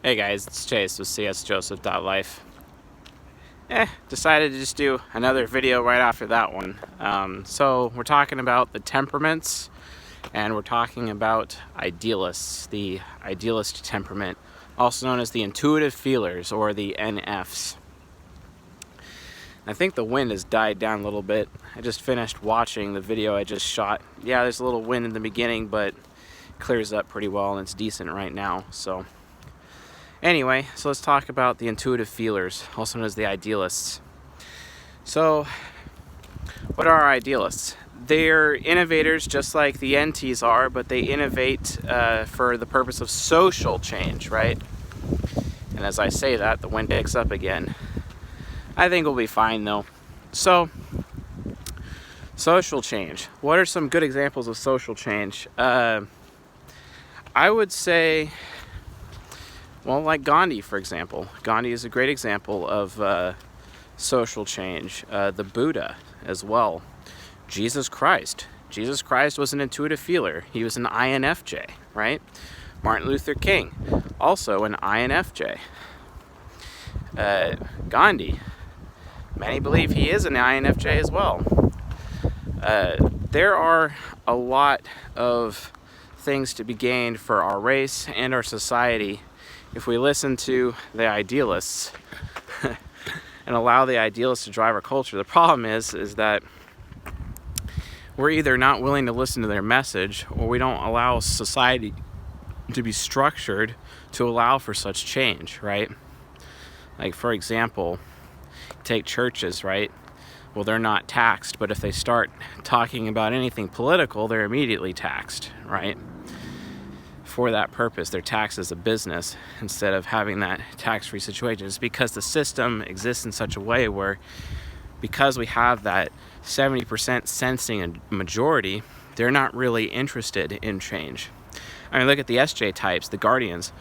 Hey guys, it's Chase with csjoseph.life. Decided to just do another video right after that one. So we're talking about the temperaments, and we're talking about idealists, the idealist temperament, also known as the intuitive feelers, or the NFs. I think the wind has died down a little bit. I just finished watching the video I just shot. Yeah, there's a little wind in the beginning, but it clears up pretty well, and it's decent right now. So anyway, so let's talk about the intuitive feelers, also known as the idealists. So, what are idealists? They're innovators just like the NTs are, but they innovate for the purpose of social change, right? And as I say that, the wind picks up again. I think we'll be fine though. So, social change. What are some good examples of social change? I would say, well, like Gandhi, for example. Gandhi is a great example of social change. The Buddha as well. Jesus Christ. Jesus Christ was an intuitive feeler. He was an INFJ, right? Martin Luther King, also an INFJ. Gandhi. Many believe he is an INFJ as well. There are a lot of things to be gained for our race and our society if we listen to the idealists and allow the idealists to drive our culture. The problem is that we're either not willing to listen to their message, or we don't allow society to be structured to allow for such change, right? Like, for example, take churches, right? Well, they're not taxed, but if they start talking about anything political, they're immediately taxed, right? For that purpose, they're taxed as a business instead of having that tax-free situation. It's because the system exists in such a way where, because we have that 70% sensing a majority, they're not really interested in change. I mean, look at the SJ types, the Guardians,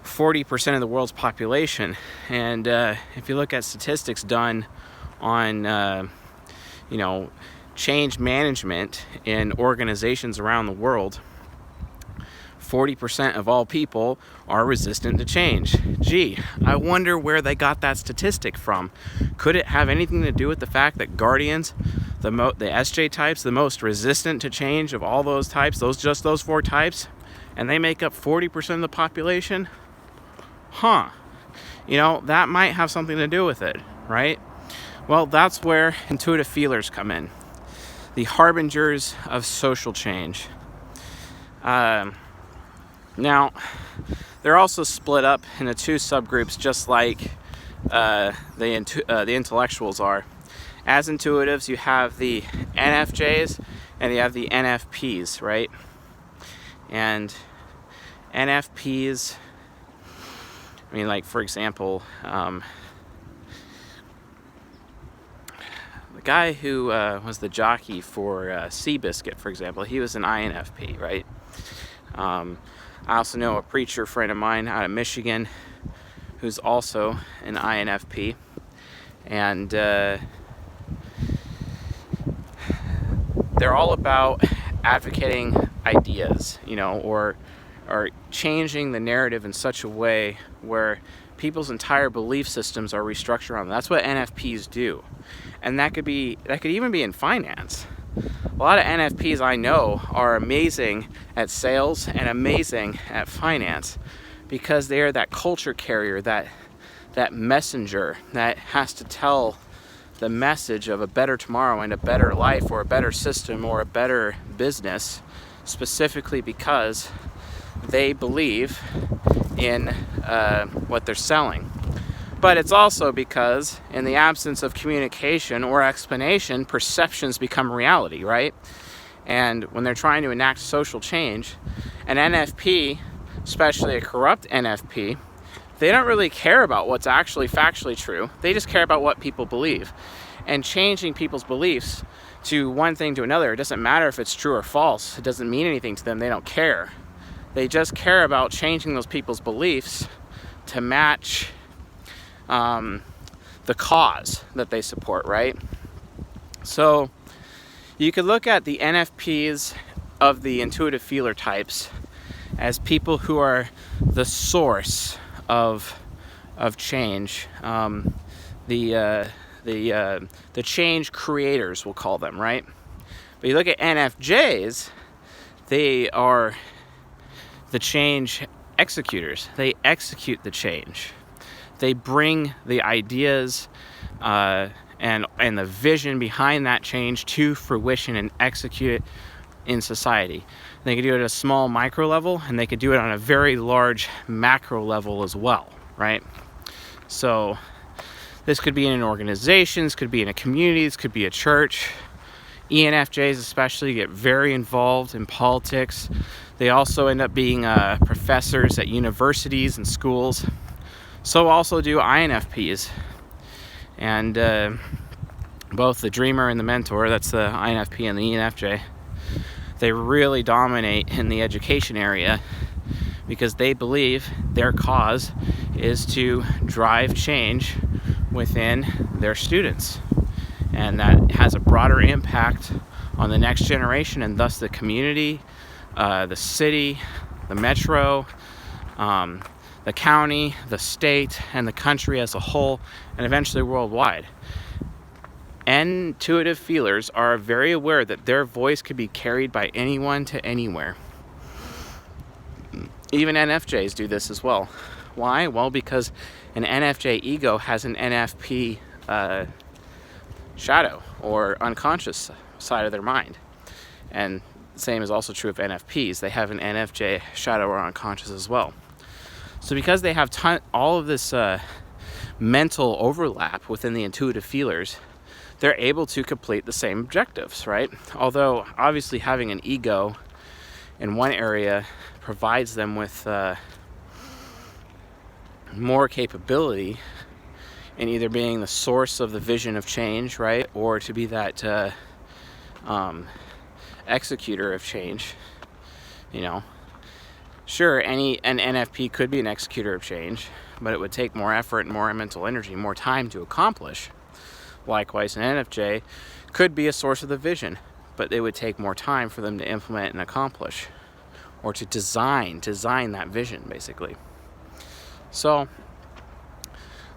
40% of the world's population. And if you look at statistics done on, change management in organizations around the world, 40% of all people are resistant to change. Gee, I wonder where they got that statistic from. Could it have anything to do with the fact that Guardians, the SJ types, the most resistant to change of all those types, those four types, and they make up 40% of the population? Huh. That might have something to do with it, right? Well, that's where intuitive feelers come in. The harbingers of social change. Now, they're also split up into two subgroups, just like the intellectuals are. As intuitives, you have the NFJs and you have the NFPs, right? And NFPs, I mean, like, for example, the guy who was the jockey for Seabiscuit, for example, he was an INFP, right? I also know a preacher friend of mine out of Michigan who's also an INFP, and they're all about advocating ideas, or changing the narrative in such a way where people's entire belief systems are restructured on them. That's what NFPs do, and that could even be in finance. A lot of NFPs I know are amazing at sales and amazing at finance because they are that culture carrier, that messenger that has to tell the message of a better tomorrow and a better life, or a better system, or a better business, specifically because they believe in what they're selling. But it's also because, in the absence of communication or explanation, perceptions become reality, right? And when they're trying to enact social change, an NFP, especially a corrupt NFP, they don't really care about what's actually factually true. They just care about what people believe. And changing people's beliefs to one thing to another, it doesn't matter if it's true or false. It doesn't mean anything to them. They don't care. They just care about changing those people's beliefs to match the cause that they support, right? So you could look at the NFPs of the intuitive feeler types as people who are the source of change. The change creators, we'll call them, right? But you look at NFJs, they are the change executors. They execute the change. They bring the ideas and the vision behind that change to fruition and execute it in society. They could do it at a small micro level, and they could do it on a very large macro level as well, right? So this could be in an organization, this could be in a community, this could be a church. ENFJs especially get very involved in politics. They also end up being professors at universities and schools. So also do INFPs. And both the dreamer and the mentor, that's the INFP and the ENFJ, they really dominate in the education area because they believe their cause is to drive change within their students. And that has a broader impact on the next generation and thus the community, the city, the metro, the county, the state, and the country as a whole, and eventually worldwide. Intuitive feelers are very aware that their voice could be carried by anyone to anywhere. Even NFJs do this as well. Why? Well, because an NFJ ego has an NFP shadow or unconscious side of their mind. And the same is also true of NFPs. They have an NFJ shadow or unconscious as well. So because they have all of this mental overlap within the intuitive feelers, they're able to complete the same objectives, right? Although obviously having an ego in one area provides them with more capability in either being the source of the vision of change, right? Or to be that executor of change, you know. Sure, an NFP could be an executor of change, but it would take more effort and more mental energy, more time to accomplish. Likewise, an NFJ could be a source of the vision, but it would take more time for them to implement and accomplish, or to design that vision, basically. So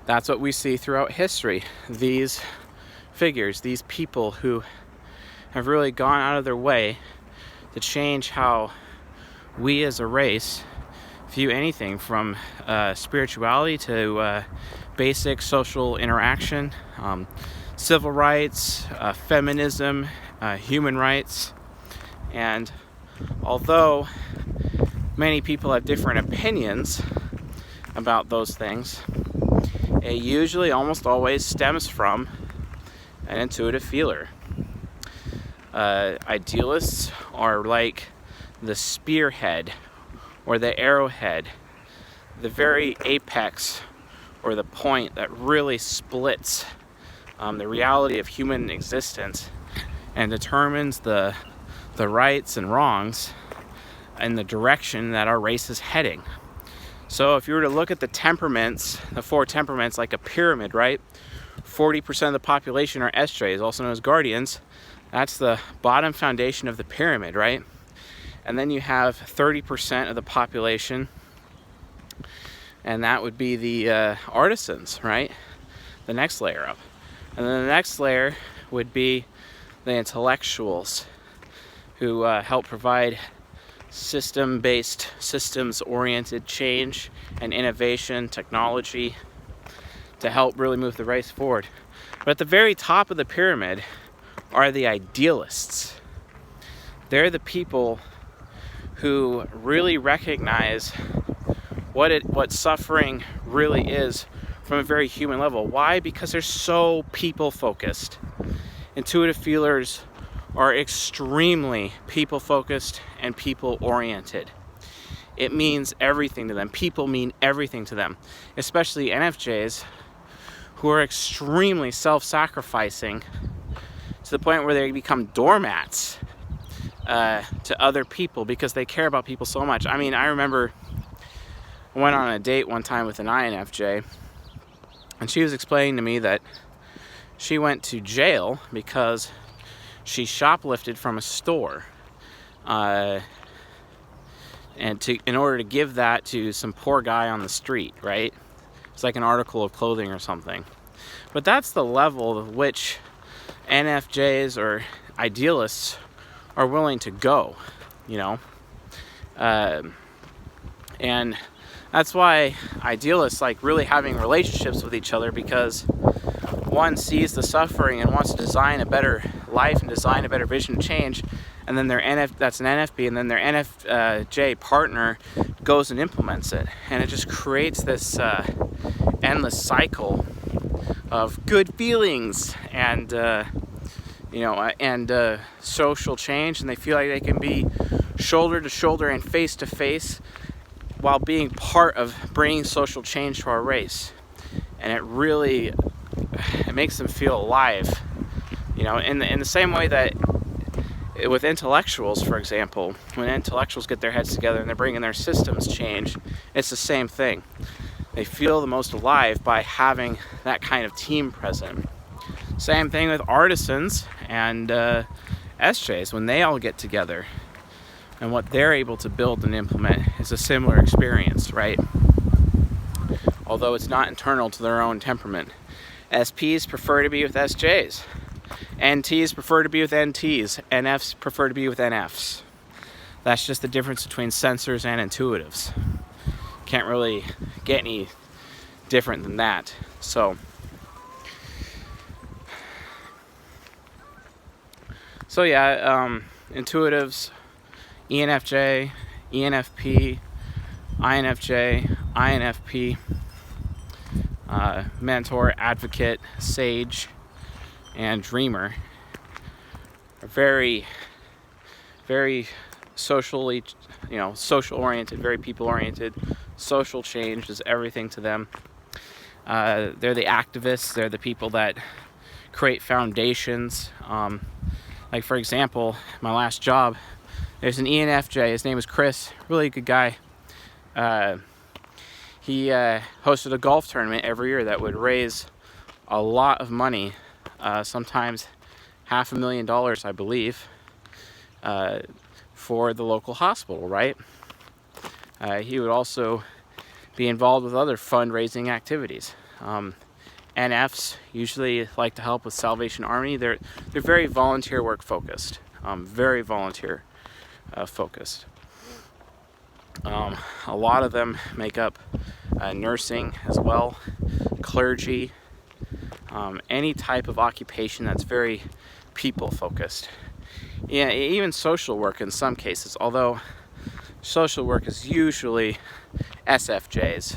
that's what we see throughout history. These figures, these people who have really gone out of their way to change how we as a race view anything from spirituality to basic social interaction, civil rights, feminism, human rights. And although many people have different opinions about those things, it usually almost always stems from an intuitive feeler. Idealists are like the spearhead or the arrowhead, the very apex or the point that really splits the reality of human existence and determines the rights and wrongs and the direction that our race is heading. So if you were to look at the temperaments, the 4 temperaments, like a pyramid, right? 40% of the population are SJs, also known as guardians. That's the bottom foundation of the pyramid, right? And then you have 30% of the population, and that would be the artisans, right? The next layer up. And then the next layer would be the intellectuals who help provide system-based, systems-oriented change and innovation, technology to help really move the race forward. But at the very top of the pyramid are the idealists. They're the people who really recognize what suffering really is from a very human level. Why? Because they're so people-focused. Intuitive feelers are extremely people-focused and people-oriented. It means everything to them. People mean everything to them, especially NFJs, who are extremely self-sacrificing to the point where they become doormats to other people because they care about people so much. I mean, I remember I went on a date one time with an INFJ, and she was explaining to me that she went to jail because she shoplifted from a store. and in order to give that to some poor guy on the street, right? It's like an article of clothing or something. But that's the level of which NFJs or idealists are willing to go, you know. And that's why idealists like really having relationships with each other, because one sees the suffering and wants to design a better life and design a better vision of change, and then that's an NFP, and then their NFJ partner goes and implements it, and it just creates this endless cycle of good feelings and social change, and they feel like they can be shoulder to shoulder and face to face while being part of bringing social change to our race. And it makes them feel alive, in the same way that with intellectuals, for example, when intellectuals get their heads together and they're bringing their systems change, it's the same thing. They feel the most alive by having that kind of team present. Same thing with artisans and SJs. When they all get together and what they're able to build and implement is a similar experience, right? Although it's not internal to their own temperament. SPs prefer to be with SJs. NTs prefer to be with NTs. NFs prefer to be with NFs. That's just the difference between sensors and intuitives. Can't really get any different than that. So yeah, intuitives, ENFJ, ENFP, INFJ, INFP, mentor, advocate, sage, and dreamer are very, very socially, social oriented, very people oriented. Social change is everything to them. They're the activists. They're the people that create foundations. Like, for example, my last job, there's an ENFJ. His name is Chris. Really good guy. He hosted a golf tournament every year that would raise a lot of money, sometimes $500,000, I believe, for the local hospital, right? He would also be involved with other fundraising activities. NFs usually like to help with Salvation Army. They're very volunteer work focused, very volunteer focused. A lot of them make up nursing as well, clergy, any type of occupation that's very people focused. Yeah, even social work in some cases, although social work is usually SFJs,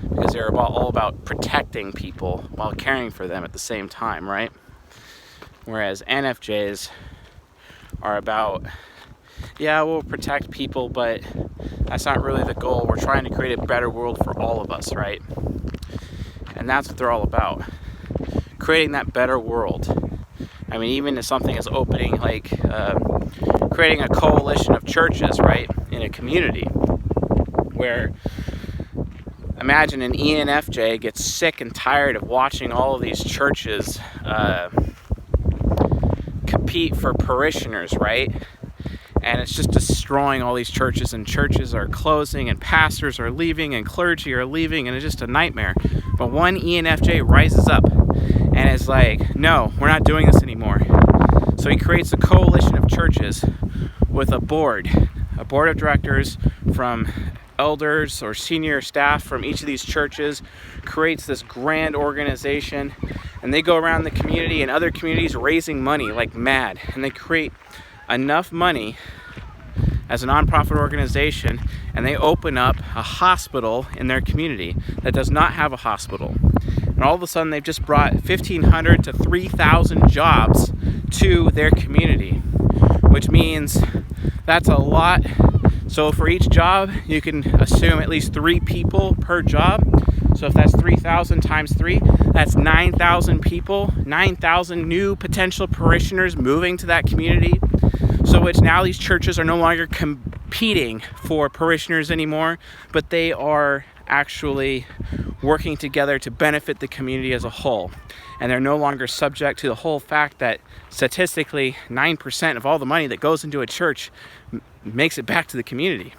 because they're all about protecting people while caring for them at the same time, right? Whereas NFJs are about, yeah, we'll protect people, but that's not really the goal. We're trying to create a better world for all of us, right? And that's what they're all about. Creating that better world. I mean, even if something is opening, like creating a coalition of churches, right, in a community, where imagine an ENFJ gets sick and tired of watching all of these churches compete for parishioners, right? And it's just destroying all these churches, and churches are closing, and pastors are leaving, and clergy are leaving, and it's just a nightmare. But one ENFJ rises up and is like, no, we're not doing this anymore. So he creates a coalition of churches with a board of directors from elders or senior staff from each of these churches, creates this grand organization, and they go around the community and other communities raising money like mad, and they create enough money as a nonprofit organization, and they open up a hospital in their community that does not have a hospital. And all of a sudden they've just brought 1,500 to 3,000 jobs to their community, which means that's a lot. So for each job, you can assume at least 3 people per job. So if that's 3,000 times 3, that's 9,000 people, 9,000 new potential parishioners moving to that community. So which now these churches are no longer competing for parishioners anymore, but they are actually working together to benefit the community as a whole. And they're no longer subject to the whole fact that statistically 9% of all the money that goes into a church makes it back to the community.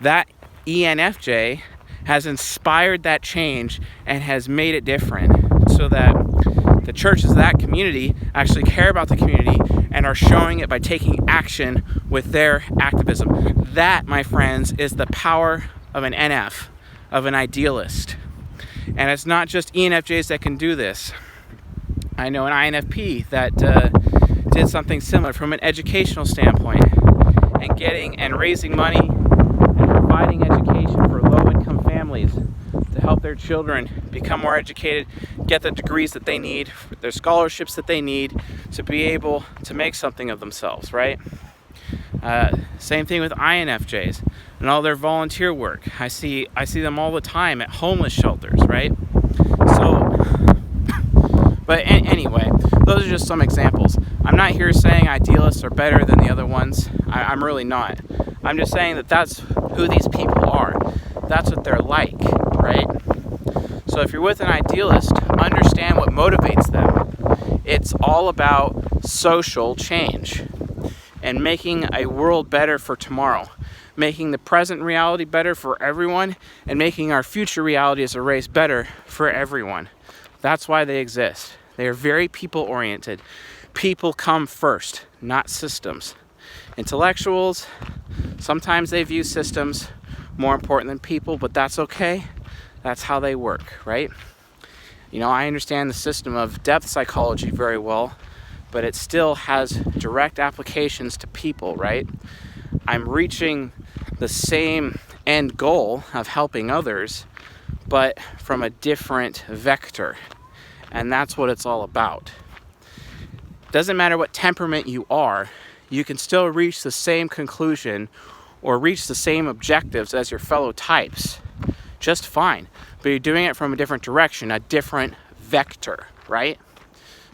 that ENFJ has inspired that change and has made it different, so that the churches of that community actually care about the community and are showing it by taking action with their activism. That, my friends, is the power of an NF, of an idealist. And it's not just ENFJs that can do this. I know an INFP that did something similar from an educational standpoint, and getting and raising money and providing education for low-income families to help their children become more educated, get the degrees that they need, their scholarships that they need to be able to make something of themselves, right? Same thing with INFJs and all their volunteer work. I see them all the time at homeless shelters, right? But anyway, those are just some examples. I'm not here saying idealists are better than the other ones. I'm really not. I'm just saying that that's who these people are. That's what they're like, right? So if you're with an idealist, understand what motivates them. It's all about social change and making a world better for tomorrow, making the present reality better for everyone, and making our future reality as a race better for everyone. That's why they exist. They are very people-oriented. People come first, not systems. Intellectuals, sometimes they view systems more important than people, but that's okay. That's how they work, right? You know, I understand the system of depth psychology very well, but it still has direct applications to people, right? I'm reaching the same end goal of helping others, but from a different vector. And that's what it's all about. Doesn't matter what temperament you are, you can still reach the same conclusion or reach the same objectives as your fellow types just fine. But you're doing it from a different direction, a different vector, right?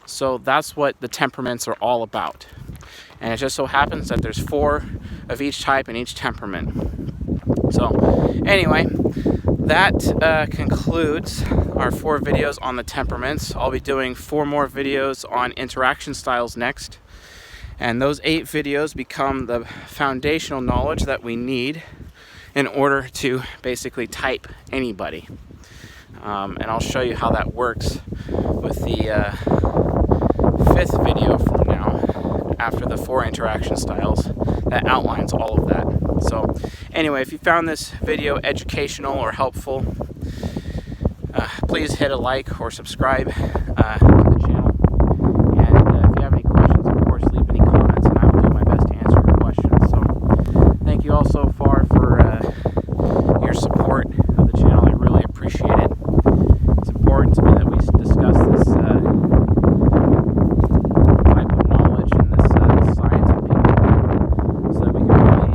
So that's what the temperaments are all about. And it just so happens that there's 4 of each type in each temperament. So anyway, that concludes our 4 videos on the temperaments. I'll be doing 4 more videos on interaction styles next. And those 8 videos become the foundational knowledge that we need in order to basically type anybody. And I'll show you how that works with the 5th video from now, after the 4 interaction styles, that outlines all of that. So anyway, if you found this video educational or helpful, please hit a like or subscribe to the channel. And if you have any questions, of course, leave any comments, and I will do my best to answer your questions. So thank you all so far for your support of the channel. I really appreciate it. It's important to me that we discuss this type of knowledge and this science with people, so that we can really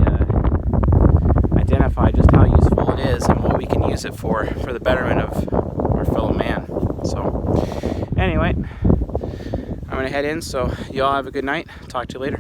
identify just how useful it is and what we can use it for the betterment of our fellow man. So anyway, I'm going to head in, so y'all have a good night. Talk to you later.